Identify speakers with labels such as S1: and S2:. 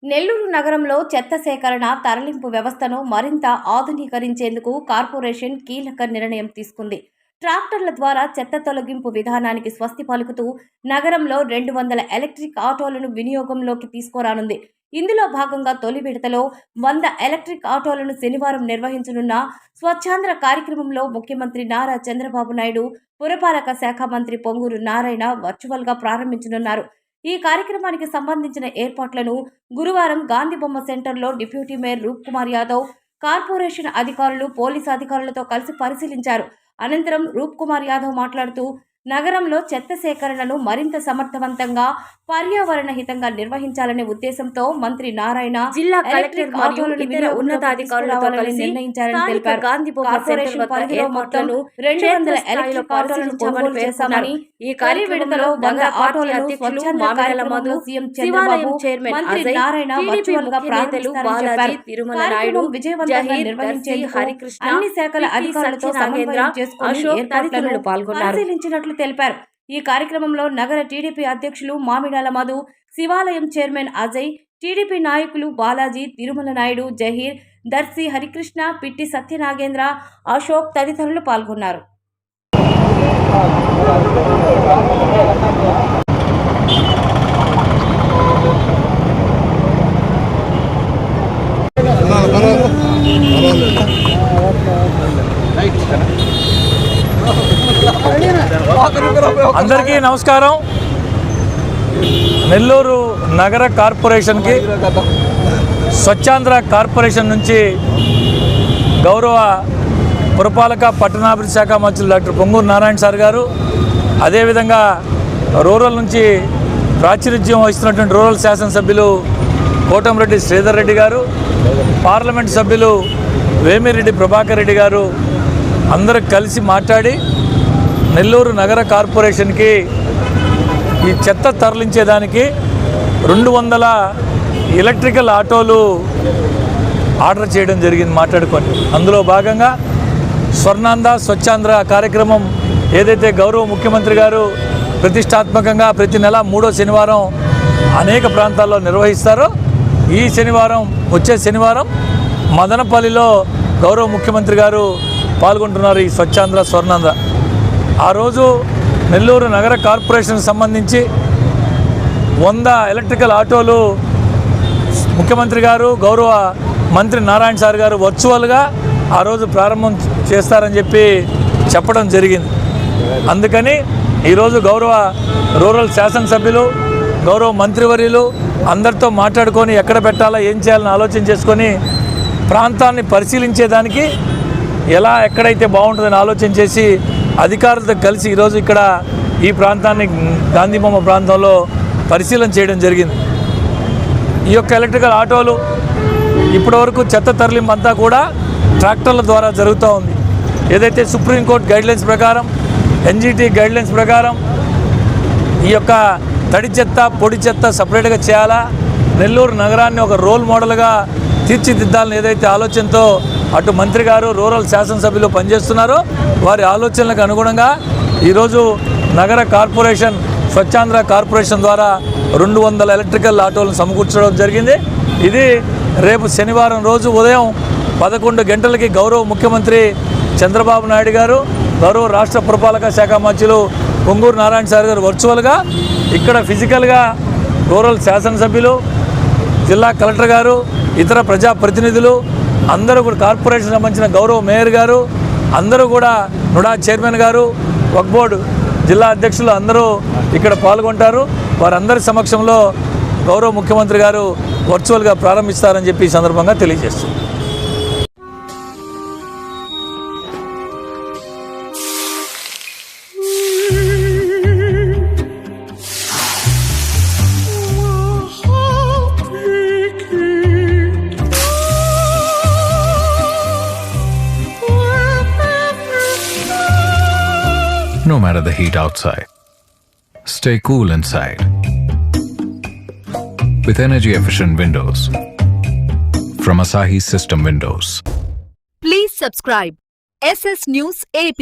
S1: నెల్లూరు నగరంలో చెత్త సేకరణ తరలింపు వ్యవస్థను మరింత ఆధునీకరించేందుకు కార్పొరేషన్ కీలక నిర్ణయం తీసుకుంది. ట్రాక్టర్ల ద్వారా చెత్త తొలగింపు విధానానికి స్వస్తి పలుకుతూ నగరంలో 200 ఎలక్ట్రిక్ ఆటోలను వినియోగంలోకి తీసుకురానుంది. ఇందులో భాగంగా తొలి విడతలో 100 ఎలక్ట్రిక్ ఆటోలను శనివారం నిర్వహించనున్న స్వచ్ఛాంధ్ర కార్యక్రమంలో ముఖ్యమంత్రి నారా చంద్రబాబు నాయుడు, పురపాలక శాఖ మంత్రి పొంగూరు నారాయణ వర్చువల్గా ప్రారంభించనున్నారు. ఈ కార్యక్రమానికి సంబంధించిన ఏర్పాట్లను గురువారం గాంధీబొమ్మ సెంటర్లో డిప్యూటీ మేయర్ రూప్ కుమార్ యాదవ్, కార్పొరేషన్ అధికారులు, పోలీసు అధికారులతో కలిసి పరిశీలించారు. అనంతరం రూప్ కుమార్ యాదవ్ మాట్లాడుతూ నగరంలో చెత్త సేకరణను మరింత సమర్థవంతంగా, పర్యావరణ హితంగా నిర్వహించాలనే ఉద్దేశంతో మంత్రి నారాయణ జిల్లా కలెక్టర్ మరియు ఇతర ఉన్నతాధికారులతో కలిసి నిర్ణయించారని తెలిపారు. కార్పొరేషన్ పరిధిలో మొత్తం 200 ఎలక్ట్రిక్ ఆటోలను కొనుగోలు చేశామని, ఈ కార్యక్రమంలో 100 ఆటోలను స్వచ్ఛంద కార్యక్రమంలో సీఎం చంద్రబాబు, మంత్రి నారాయణ వర్చువల్ గా ప్రారంభిస్తారని చెప్పారు. కార్యక్రమం విజయవంతంగా నిర్వహించేందుకు అన్ని శాఖల అధికారులతో సమన్వయం చేసుకుని ఏర్పాట్లను పరిశీలించినట్లు తెలిపారు. ఈ కార్యక్రమంలో నగర టీడీపీ అధ్యక్షులు మామిడాల మధు, శివాలయం చైర్మన్ అజయ్, టీడీపీ నాయకులు బాలాజీ, తిరుమల నాయుడు, జహీర్, దర్శి హరికృష్ణ, పిట్టి సత్యనాగేంద్ర, అశోక్ తదితరులు పాల్గొన్నారు.
S2: అందరికీ నమస్కారం. నెల్లూరు నగర కార్పొరేషన్కి స్వచ్ఛాంధ్ర కార్పొరేషన్ నుంచి గౌరవ పురపాలక పట్టణాభివృద్ధి శాఖ మంత్రులు డాక్టర్ పొంగూరు నారాయణ సార్ గారు, అదేవిధంగా రూరల్ నుంచి ప్రాచుర్యం వహిస్తున్నటువంటి రూరల్ శాసనసభ్యులు కోటంరెడ్డి శ్రీధర్ రెడ్డి గారు, పార్లమెంట్ సభ్యులు వేమిరెడ్డి ప్రభాకర్ రెడ్డి గారు అందరూ కలిసి మాట్లాడి నెల్లూరు నగర కార్పొరేషన్కి ఈ చెత్త తరలించేదానికి 200 ఎలక్ట్రికల్ ఆటోలు ఆర్డర్ చేయడం జరిగింది మాట్లాడుకొని. అందులో భాగంగా స్వర్ణాంధ్ర స్వచ్ఛాంధ్ర కార్యక్రమం ఏదైతే గౌరవ ముఖ్యమంత్రి గారు ప్రతిష్టాత్మకంగా ప్రతి నెల 3వ శనివారం అనేక ప్రాంతాల్లో నిర్వహిస్తారో, ఈ శనివారం వచ్చే శనివారం మదనపల్లిలో గౌరవ ముఖ్యమంత్రి గారు పాల్గొంటున్నారు ఈ స్వచ్ఛాంధ్ర స్వర్ణాంధ్ర. ఆ రోజు నెల్లూరు నగర కార్పొరేషన్కి సంబంధించి 100 ఎలక్ట్రికల్ ఆటోలు ముఖ్యమంత్రి గారు, గౌరవ మంత్రి నారాయణ సార్ గారు వర్చువల్గా ఆ రోజు ప్రారంభం చేస్తారని చెప్పడం జరిగింది. అందుకని ఈరోజు గౌరవ రూరల్ శాసనసభ్యులు, గౌరవ మంత్రివర్యులు అందరితో మాట్లాడుకొని ఎక్కడ పెట్టాలా, ఏం చేయాలని ఆలోచన చేసుకొని ప్రాంతాన్ని పరిశీలించేదానికి ఎలా ఎక్కడైతే బాగుంటుందని ఆలోచన చేసి అధికారులతో కలిసి ఈరోజు ఇక్కడ ఈ ప్రాంతాన్ని గాంధీబొమ్మ ప్రాంతంలో పరిశీలన చేయడం జరిగింది. ఈ యొక్క ఎలక్ట్రికల్ ఆటోలు ఇప్పటివరకు చెత్త తరలింపు అంతా కూడా ట్రాక్టర్ల ద్వారా జరుగుతూ ఉంది. ఏదైతే సుప్రీంకోర్టు గైడ్లైన్స్ ప్రకారం, ఎన్జీటీ గైడ్లైన్స్ ప్రకారం ఈ యొక్క తడి చెత్త, పొడి చెత్త సపరేట్గా చేయాలా, నెల్లూరు నగరాన్ని ఒక రోల్ మోడల్గా తీర్చిదిద్దాలని ఏదైతే ఆలోచనతో అటు మంత్రి గారు, రూరల్ శాసనసభ్యులు పనిచేస్తున్నారో వారి ఆలోచనలకు అనుగుణంగా ఈరోజు నగర కార్పొరేషన్ స్వచ్ఛాంధ్ర కార్పొరేషన్ ద్వారా 200 ఎలక్ట్రికల్ ఆటోలను సమకూర్చడం జరిగింది. ఇది రేపు శనివారం రోజు ఉదయం 11 గంటలకి గౌరవ ముఖ్యమంత్రి చంద్రబాబు నాయుడు గారు, గౌరవ రాష్ట్ర పురపాలక శాఖ మంత్రులు పొంగూరు నారాయణ సార్ గారు వర్చువల్గా ఇక్కడ ఫిజికల్గా రూరల్ శాసనసభ్యులు, జిల్లా కలెక్టర్ గారు, ఇతర ప్రజాప్రతినిధులు అందరూ కూడా, కార్పొరేషన్ సంబంధించిన గౌరవ మేయర్ గారు అందరూ కూడా, నుడా చైర్మన్ గారు, వక్ఫ్ బోర్డు జిల్లా అధ్యక్షులు అందరూ ఇక్కడ పాల్గొంటారు. వారందరి సమక్షంలో గౌరవ ముఖ్యమంత్రి గారు వర్చువల్గా ప్రారంభిస్తారని చెప్పి ఈ సందర్భంగా తెలియజేస్తారు.
S3: No matter the heat outside, stay cool inside with energy-efficient windows from Asahi System Windows.
S4: Please subscribe SS News AP.